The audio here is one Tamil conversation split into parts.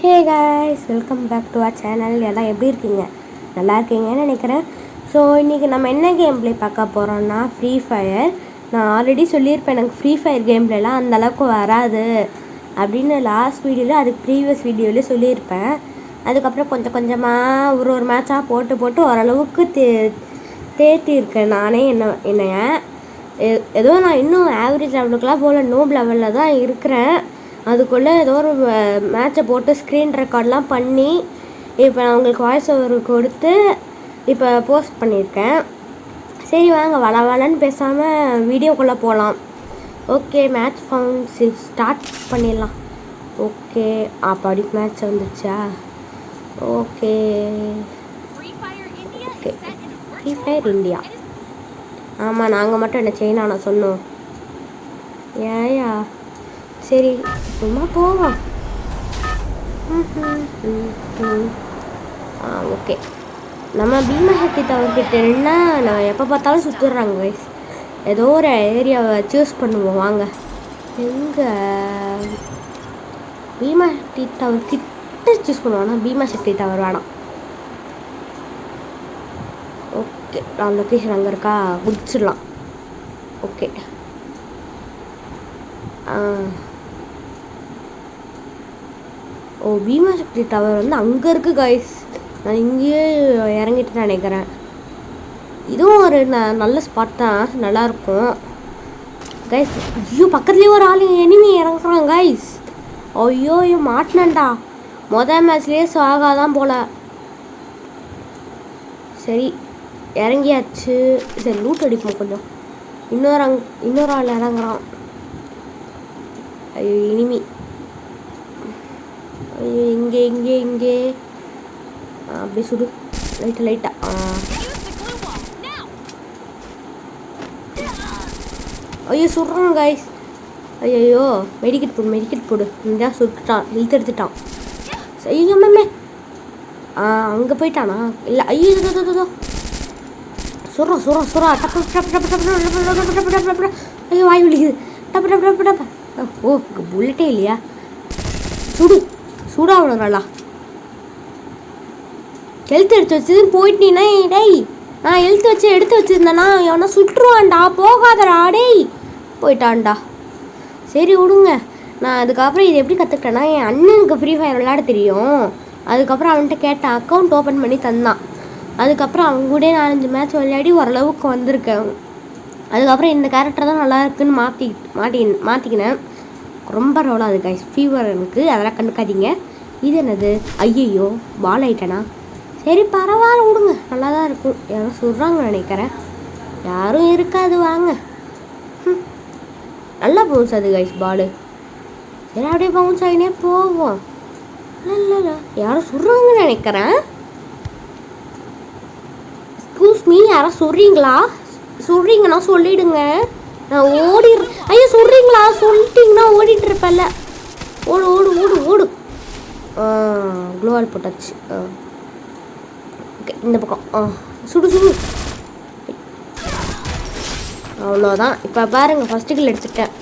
Hey guys, welcome back to our channel. எல்லாம் எப்படி இருக்கீங்க? நல்லா இருக்கீங்கன்னு நினைக்கிறேன். ஸோ இன்றைக்கி நம்ம என்ன கேம் ப்ளே பார்க்க போகிறோம்னா ஃப்ரீ ஃபயர். நான் ஆல்ரெடி சொல்லியிருப்பேன், எனக்கு ஃப்ரீ ஃபயர் கேம் ப்ளேலாம் அந்தளவுக்கு வராது அப்படின்னு லாஸ்ட் வீடியோவில், அதுக்கு ப்ரீவியஸ் வீடியோவில் சொல்லியிருப்பேன். அதுக்கப்புறம் கொஞ்சம் கொஞ்சமாக ஒரு மேட்சாக போட்டு ஓரளவுக்கு தேர்த்திருக்கேன் நானே என்னைய. ஏதோ நான் இன்னும் ஆவரேஜ் லெவலுக்குலாம் போல், நோப் லெவலில் தான் இருக்கிறேன். அதுக்குள்ளே ஏதோ ஒரு மேட்சை போட்டு ஸ்க்ரீன் ரெக்கார்ட்லாம் பண்ணி இப்போ நான் உங்களுக்கு வாய்ஸ் ஓவர் கொடுத்து இப்போ போஸ்ட் பண்ணியிருக்கேன். சரி வாங்க வளன்னு பேசாமல் வீடியோக்குள்ளே போகலாம். ஓகே, மேட்ச் ஃபவுண்ட் ஸ்டார்ட் பண்ணிடலாம். ஓகே, அப்படி மேட்ச் வந்துச்சா? Okay okay free fire India. ஆமாம், நாங்கள் மட்டும் என்ன சைனா சொன்னோம்? ஏயா சரி, சும்மா போவோம். ஓகே, நம்ம பீமசக்தி டவர்கிட்ட நின்னா நான் எப்போ பார்த்தாலும் சுற்றுறாங்க கைஸ். ஏதோ ஒரு ஏரியாவை சூஸ் பண்ணுவோம் வாங்க. எங்கே பீமசக்தி டவர் கிட்ட சூஸ் பண்ணுவோம்னா பீமசக்தி டவர் வேணாம். ஓகே, நான் லொக்கேஷன் அங்கே இருக்கா, குடிச்சிடலாம். ஓகே, பீமசக்தி டவர் வந்து அங்கே இருக்குது கைஸ். நான் இங்கேயே இறங்கிட்டு நினைக்கிறேன். இதுவும் ஒரு நல்ல ஸ்பாட் தான், நல்லாயிருக்கும் கைஸ். ஐயோ, பக்கத்துலேயே ஒரு ஆள் எனிமி இறங்குறான் கைஸ். ஐயோ மாட்டினேன்டா, மேட்ச்லேயே சாகாதான் போல். சரி இறங்கியாச்சு. சரி லூட் அடிப்போம் கொஞ்சம். இன்னொரு ஆள் இறங்குறான். ஐயோ இனிமி. ஐயோ இங்கே அப்படி சுடு லைட்டாக. ஐயோ சுடுறான் கைஸ். ஐயோ மெடிக்கெட் போடு. இந்த சுட்டுட்டான், இழுத்தெடுத்துட்டான். ஐயோ மேமே அங்கே போயிட்டானா? இல்லை, ஐயோ சுறா டப்பு. ஐயோ வாய் விழிக்குது. டப்பு. ஓ, புல்லட்டே இல்லையா? சுடா அவ்வளோங்களா? எழுத்து எடுத்து வச்சதுன்னு போயிட்டீங்கன்னா டேய், நான் எடுத்து வச்சிருந்தேன்னா எவனா சுட்டுருவான்டா, போகாதடா டேய். போயிட்டான்டா. சரி விடுங்க. நான் அதுக்கப்புறம் இது எப்படி கற்றுக்கிட்டேன்னா, என் அண்ணனுக்கு ஃப்ரீ ஃபயர் விளையாட தெரியும். அதுக்கப்புறம் அவன்கிட்ட கேட்டேன், அக்கௌண்ட் ஓப்பன் பண்ணி தந்தான். அதுக்கப்புறம் அவங்க கூட 4-5 மேட்ச் விளையாடி ஓரளவுக்கு வந்திருக்கேன். அதுக்கப்புறம் இந்த கேரக்டர் தான் நல்லா இருக்குன்னு மாற்றிக்கினேன். ரொம்ப ரோலாது கைஸ் ஃபீவர் எனக்கு, அதெல்லாம் கண்டுக்காதீங்க. இது என்னது? ஐயையோ பால் ஆயிட்டேனா? சரி பரவாயில்ல விடுங்க, நல்லா தான் இருக்கும். யாரும் சொல்கிறாங்கன்னு நினைக்கிறேன். யாரும் இருக்காது வாங்க. நல்லா பவுன்ஸ் அது கைஸ் பால். சரி அப்படியே பவுன்ஸ் ஆகினே போவோம். இல்லை யாரும் சொல்கிறாங்கன்னு நினைக்கிறேன். எக்ஸ்கியூஸ் மீ, யாரும் சொல்கிறீங்கன்னா சொல்லிடுங்க, நான் ஓடிடுறேன். ஐயோ சொல்கிறீங்களா? சொல்லிட்டீங்கன்னா ஓடிட்டு இருப்பேன்ல. ஓடு. க்ளோவால் போட்டாச்சு. ஓகே, இந்த பக்கம் சுடு. அவ்வளோதான். இப்போ பாருங்கள், ஃபஸ்ட்டு கில் எடுத்துட்டேன்.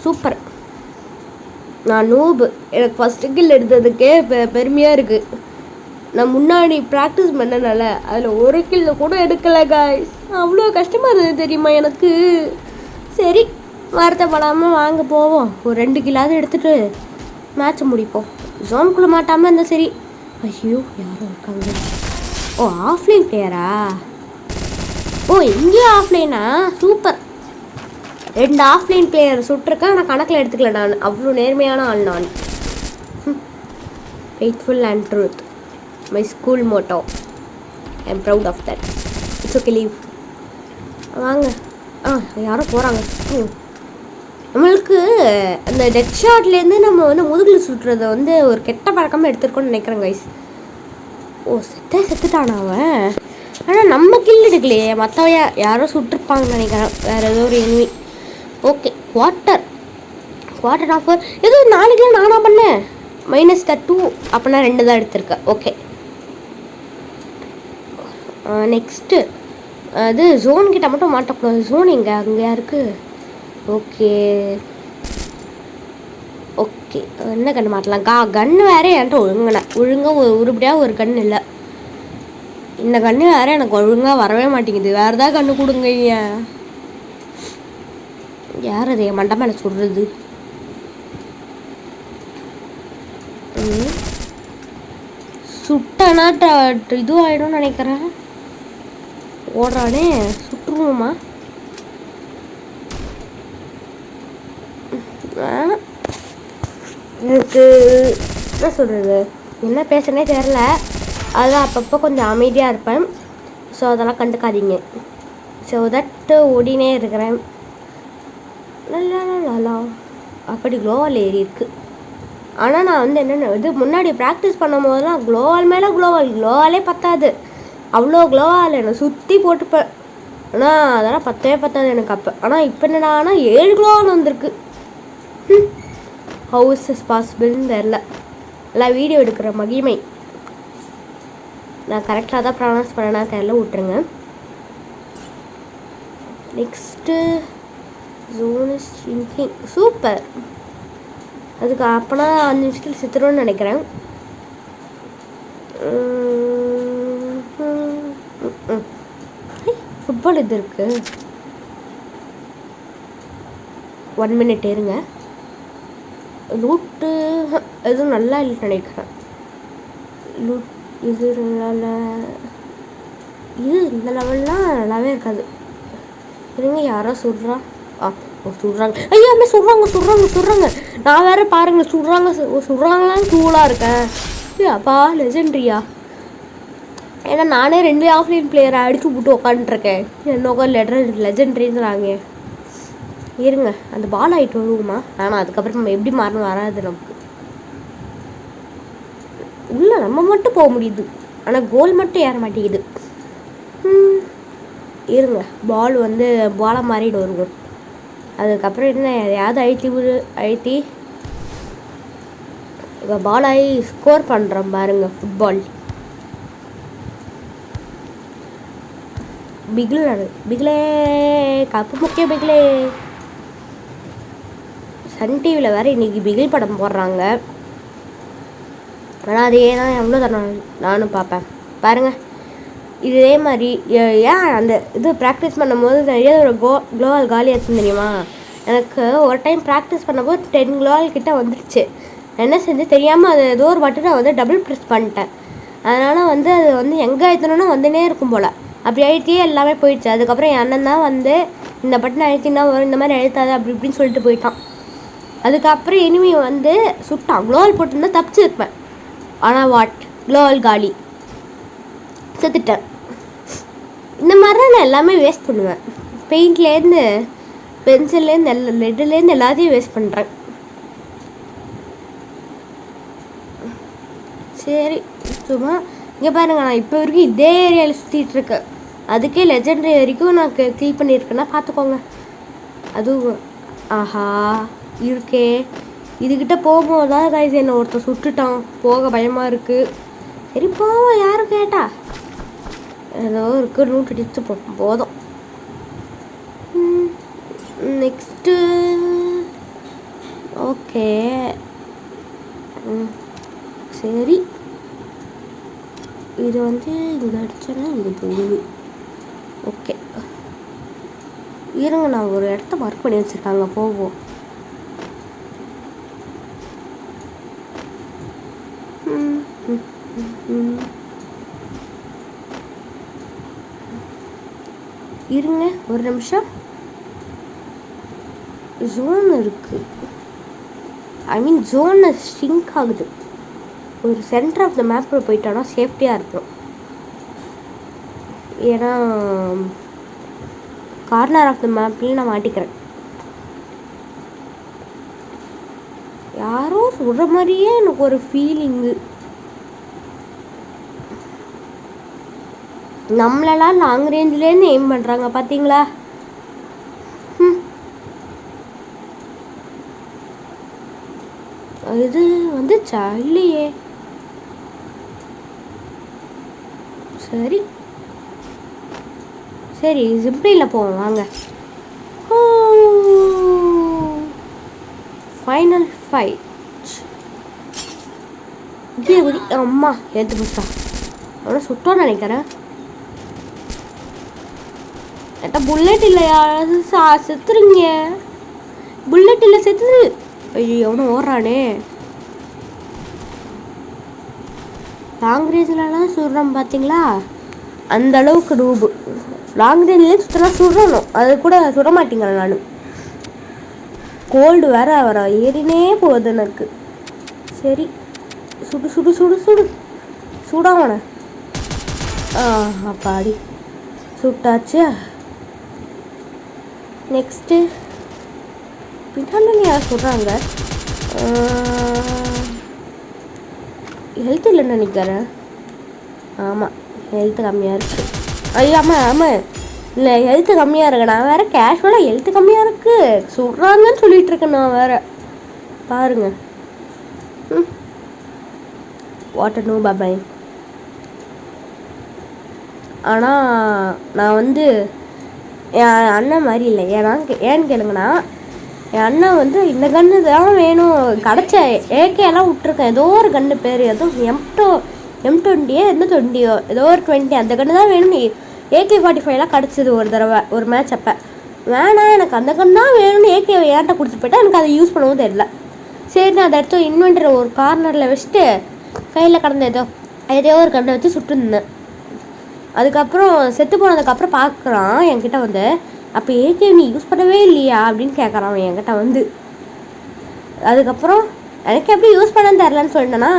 சூப்பர். நான் நூபு, எனக்கு ஃபஸ்ட்டு கில் எடுத்ததுக்கே பெருமையாக இருக்குது. நான் முன்னாடி ப்ராக்டிஸ் பண்ணனால அதில் ஒரு கில்ல கூட எடுக்கலை காய்ஸ். அவ்வளோ கஷ்டமாக இருந்தது தெரியுமா எனக்கு. சரி வருத்தப்படாமல் வாங்க போவோம். ஒரு 2 கில்லாவது எடுத்துகிட்டு மேட்ச்சை முடிப்போம். ஜோனுக்குள்ளே மாட்டாமல் இருந்தால் சரி. ஐயோ யாரும் இருக்காங்க. ஓ ஆஃப்லைன் பிளேயரா? ஓ இங்கேயும் ஆஃப்லைனா? சூப்பர். 2 ஆஃப்லைன் பிளேயர் சுட்டிருக்கேன். நான் கணக்கில் எடுத்துக்கல. நான் அவ்வளோ நேர்மையான ஆள். நான் faithful and truth, my school motto. I am proud of that. It's okay, leave. வாங்க. யாரோ போகிறாங்க. நம்மளுக்கு அந்த டெட் ஷாட்லேருந்து நம்ம வந்து முதுகில் சுட்டுறதை வந்து ஒரு கெட்ட பழக்கமாக எடுத்துருக்கோன்னு நினைக்கிறேன் கைஸ். ஓ செத்துட்டானா அவன்? ஆனால் நம்ம கில் எடுக்கலையே, மற்றவ யாரோ சுட்டிருப்பாங்கன்னு நினைக்கிறேன். வேறு ஏதோ ஒரு எனிமி. ஓகே, குவார்ட்டர் ஆஃபர் ஏதோ 4 கிலோ நானாக பண்ணேன். -2 அப்படின்னா 2 தான் எடுத்திருக்கேன். ஓகே, நெக்ஸ்ட்டு அது ஜோன் கிட்ட மட்டும் மாட்டக்கூடாது. ஜோன் அங்கே இருக்குது. ஓகே ஓகே, என்ன கன்று மாற்றலாம்? கன்று வேறு என்கிட்ட ஒழுங்காக உருப்படியாக ஒரு கன்று இல்லை. இந்த கன்று வேறு எனக்கு ஒழுங்காக வரவே மாட்டேங்குது. வேறு ஏதாவது கன்று கொடுங்க. யார் அது மண்டை மேலே சொல்கிறது? சுட்டனா இதுவும் ஆகிடும்னு நினைக்கிறேன். ஓடுறானே, சுட்டுருவோமா? எனக்கு என்ன சொல்கிறது, என்ன பேசுனே தெரில. அதுதான் அப்பப்போ கொஞ்சம் அமைதியாக இருப்பேன். ஸோ அதெல்லாம் கண்டுக்காதீங்க. ஸோ தட்டு ஓடினே இருக்கிறேன். நல்லா அப்படி க்ளோவால் ஏறி இருக்குது. ஆனால் நான் வந்து என்னென்ன இது முன்னாடி ப்ராக்டிஸ் பண்ணும் போதெல்லாம் க்ளோவால் மேலே க்ளோவாலே பத்தாது. அவ்வளோ க்ளோவால் என்னை சுற்றி போட்டுப்பேன். ஆனால் அதெல்லாம் பத்தாது எனக்கு அப்போ. ஆனால் இப்போ என்னடானா 7 க்ளோவால் வந்திருக்கு. ஹவுஸ் இஸ் பாசிபிள்னு தெரில. எல்லாம் வீடியோ எடுக்கிற மகிமை. நான் கரெக்டாக தான் ப்ரொனவுன்ஸ் பண்ணனா தெரில, விட்டுருங்க. Next zone is shrinking. Super. அதுக்கு அப்போனா 5 நிமிஷத்தில் சித்திரம்னு நினைக்கிறேன். ஃபுட்பால் இது இருக்கு. 1 மினிட் இருங்க. லூட்டு எதுவும் நல்லா இல்லைன்னு நினைக்கிறேன். லூட் இது நல்லா இந்த லெவல்லாம் நல்லாவே இருக்காது. இருங்க, யாரோ சுடுறா. சுடுறாங்க. ஐயோ, அம்மா சுடுறாங்க. நான் வேற பாருங்க சுடுறாங்களான்னு தூளாக இருக்கேன். அப்பா லெஜெண்ட்ரியா? ஏன்னா நானே 2 ஆஃப்லைன் பிளேயரை அடிச்சு விட்டு உட்காந்துருக்கேன். என்ன உட்காந்து லெஜெண்ட்ரிங்கிறாங்க. இருங்க, அந்த பால் ஆகிட்டு வருவோமா? ஆனால் அதுக்கப்புறம் நம்ம எப்படி மாறணும் வராது நமக்கு. உள்ள நம்ம மட்டும் போக முடியுது, ஆனால் கோல் மட்டும் ஏற மாட்டேங்குது. இருங்க, பால் வந்து பாலை மாறிட்டு வருவோம். அதுக்கப்புறம் என்ன எதையாவது அழுத்தி இப்போ பால் ஆகி ஸ்கோர் பண்ணுறோம் பாருங்க. ஃபுட்பால் பிகிலே கப்பு முக்கிய பிகிலே. சன் டிவியில் வேறு இன்றைக்கி பிகில் படம் போடுறாங்க. ஆனால் அதே தான் எவ்வளோ தானே நானும் பார்ப்பேன் பாருங்கள். இதே மாதிரி ஏன் அந்த இது ப்ராக்டிஸ் பண்ணும்போது நிறைய ஒரு க்ளோவால் காலியாச்சு தெரியுமா? எனக்கு ஒரு டைம் ப்ராக்டிஸ் பண்ணும்போது 10 க்ளோவால் கிட்டே வந்துடுச்சு. என்ன செஞ்சு தெரியாமல் அது ஏதோ ஒரு பட்டனை வந்து டபுள் ப்ரெஸ் பண்ணிட்டேன். அதனால் வந்து அது வந்து எங்கே அழுத்தணும்னா வந்துனே இருக்கும் போல். அப்படி அழுத்தியே எல்லாமே போயிடுச்சு. அதுக்கப்புறம் என் அண்ணன் தான் வந்து இந்த பட்டனை அழுத்தினா வரும், இந்த மாதிரி அழுத்தாது அப்படி இப்படின்னு சொல்லிட்டு போயிட்டான். அதுக்கப்புறம் இனிமே வந்து சுட்டான். க்ளோவால் போட்டுருந்தா தப்பிச்சிருப்பேன். ஆனால் க்ளோவால் காலி, செத்துட்டேன். இந்த மாதிரி தான் நான் எல்லாமே வேஸ்ட் பண்ணுவேன். பெயிண்ட்லேருந்து, பென்சில்லேருந்து, லெட்டுலேருந்து எல்லாத்தையும் வேஸ்ட் பண்ணுறேன். சரி, சும்மா இங்கே பாருங்கள், நான் இப்போ வரைக்கும் இதே ஏரியாவில் சுற்றிட்டுருக்கேன். அதுக்கே லெஜெண்டரி வரைக்கும் நான் கில் பண்ணியிருக்கேன்னா பார்த்துக்கோங்க. அதுவும் ஆஹா இருக்கே. இதுக்கிட்ட போகும்போது தான் கைஸ் என்னை ஒருத்தர் சுட்டுட்டான். போக பயமாக இருக்குது. சரி போவோம், யாரும் கேட்டா? ஏதோ இருக்குது, நூட்டு டிச்சு போதும். Next okay. சரி, இது வந்து இங்கே அடிச்சோன்னா இங்கே போகுது. ஓகே, இருங்க, நான் ஒரு இடத்த மார்க் பண்ணி வச்சுருக்காங்க, போவோம். இருங்க ஒரு நிமிஷம். ஜோன் இருக்குது, ஐ மீன் ஜோனை ஷ்ரிங்க் ஆகுது. ஒரு சென்டர் ஆஃப் த மேப்பில் போயிட்டோன்னா சேஃப்டியாக இருக்கும். ஏன்னா கார்னர் ஆஃப் த மேப்லேயும் நான் மாட்டிக்கிறேன். யாரோ சொல்கிற மாதிரியே எனக்கு ஒரு ஃபீலிங்கு. நம்மளெல்லாம் லாங் ரேஞ்சிலேருந்து எய்ம் பண்ணுறாங்க பார்த்தீங்களா? இது வந்துச்சா? இல்லையே. சரி சரி, ஜிப்ரியில் போவோம் வாங்க. ஃபைனல் 5 கீழே குதி. அம்மா எழுத்து புதுசா அவ்வளோ சுட்டோன்னு நினைக்கிறேன். என்கிட்ட புல்லட் இல்லையா? செத்துருங்க. புல்லட் இல்லை, செத்துரு. ஐயோ எவனும் ஓடுறானே. லாங் ரேஞ்சிலலாம் சுடுறோம் பார்த்தீங்களா, அந்த அளவுக்கு ரூபு. லாங் ரேஞ்சிலே சுற்றலாம் சுடணும், அது கூட சுட மாட்டேங்கிறேன் நான். கோல்டு வேற வர ஏறினே போகுது எனக்கு. சரி சுடு சுடு சுடு சுடு சுடாமண்ண. அப்பாடி சுட்டாச்சு. நெக்ஸ்ட்டு பின்னாடி யார் சொல்கிறாங்க? ஹெல்த் இல்லைன்னு நினைக்கிறேன். ஆமாம் ஹெல்த்து கம்மியாக இருக்குது. ஐயோ ஆமாம் ஆமாம், இல்லை ஹெல்த்து கம்மியாக இருக்கு. நான் வேறு கேஷுவலாக ஹெல்த்து கம்மியாக இருக்குது சொல்கிறாங்கன்னு சொல்லிகிட்டு இருக்கேன் நான் வேறு. பாருங்கள். வாட்டர் நோ பாபாய். ஆனால் நான் வந்து என் அண்ணன் மாதிரி இல்லை. ஏன்னு கேளுங்கண்ணா, என் அண்ணன் வந்து இந்த கன்று தான் வேணும் கிடச்ச ஏகேலாம் விட்ருக்கேன். ஏதோ ஒரு கன்று பேர் ஏதோ M20 எந்த 20 ஏதோ ஒரு 20 அந்த கன்று தான் வேணும்னு AK-45 கிடச்சிது ஒரு தடவை ஒரு மேட்ச். அப்போ வேணாம் எனக்கு அந்த கன்று தான் வேணும்னு AK ஏன்ட்ட கொடுத்துட்டு போயிட்டா. எனக்கு அதை யூஸ் பண்ணவும் தெரியல. சரி நான் அதை எடுத்து இன்வென்டரை ஒரு கார்னரில் வச்சுட்டு கையில் கடந்த ஏதோ ஒரு கண்ணை வச்சு சுட்டுருந்தேன். அதுக்கப்புறம் செத்து போனதுக்கப்புறம் பார்க்குறான் என்கிட்ட வந்து, அப்போ ஏகே நீ யூஸ் பண்ணவே இல்லையா அப்படின்னு கேட்குறான் அவன் என்கிட்ட வந்து. அதுக்கப்புறம் எனக்கு எப்படி யூஸ் பண்ணன்னு தெரிலன்னு சொல்லிட்டேன்னா,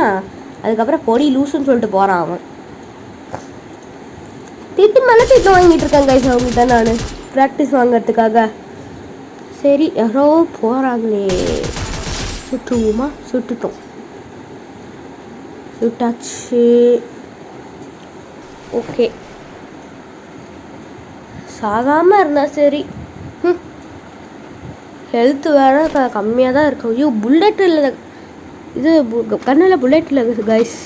அதுக்கப்புறம் பொடி லூஸுன்னு சொல்லிட்டு போகிறான் அவன். திட்டு மேலே திட்டு வாங்கிட்டு இருக்கேன் கைஸ் அவங்ககிட்ட நான் ப்ராக்டிஸ் வாங்கிறதுக்காக. சரி யாரோ போகிறாங்களே, சுட்டுவோமா? சுட்டுட்டோம், சுட்டாச்சு. ஓகே சாகாமல் இருந்தால் சரி. ஹெல்த்து வேறு கம்மியாக தான் இருக்கும். ஐயோ புல்லட் இல்லை, இது கண்ணில் புல்லட் இல்லை கைஸ்.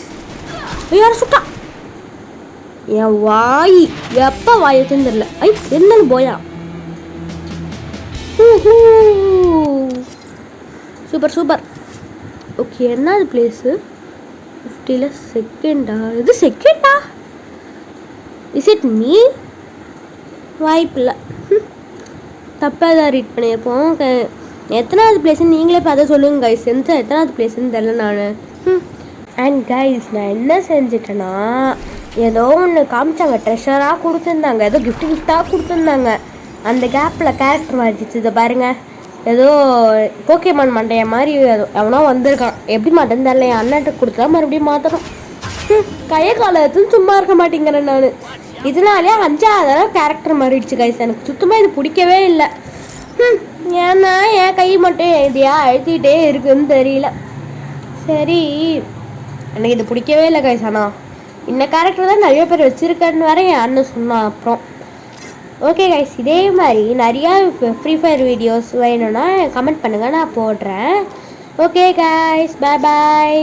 ஐயோ சுட்டா. என் வாய் எப்போ வாய் வச்சுன்னு தெரியல. என்னன்னு போயா. Super super. ஓகே என்னது பிளேஸு? 50ல் செகண்டா? இது செகண்டா? Is it me? வாய்ப்பில்லை. தப்பாக தான் ரீட் பண்ணியிருப்போம். எத்தனாவது பிளேஸ்ன்னு நீங்களே பார்த்து சொல்லுங்க கைஸ். எத்தனாவது பிளேஸ்ன்னு தெரில நான். அண்ட் கைஸ் நான் என்ன செஞ்சிட்டேன்னா, ஏதோ ஒன்று காமிச்சாங்க, ட்ரெஷராக கொடுத்துருந்தாங்க, ஏதோ கிஃப்டாக கொடுத்துருந்தாங்க. அந்த கேப்பில் கேரக்டர் மாறிடுச்சு. இதை பாருங்கள், ஏதோ போக்கேமான் மண்டைய மாதிரி எவனோ வந்திருக்கான். எப்படி மாட்டேன்னு தெரில. என் அண்ணன்ட்ட கொடுத்தா மறுபடியும் மாற்றணும். கையை காலத்துன்னு சும்மா இருக்க மாட்டேங்கிறேன் நான். இதனாலே 5வது தடவை கேரக்டர் மாறிடுச்சு கைஸ். எனக்கு சுத்தமாக இது பிடிக்கவே இல்லை. ஏன்னா என் கை மட்டும் இதையா அழுத்திக்கிட்டே இருக்குன்னு தெரியல. சரி எனக்கு இது பிடிக்கவே இல்லை கைஸ். ஆனால் இந்த கேரக்டர் தான் நிறைய பேர் வச்சுருக்கேன்னு வேற என் அண்ணன் சொன்னான். அப்புறம் ஓகே கைஸ், இதே மாதிரி நிறையா ஃப்ரீ ஃபயர் வீடியோஸ் வேணும்னா கமெண்ட் பண்ணுங்கள், நான் போடுறேன். ஓகே கைஸ், பாய் பாய்.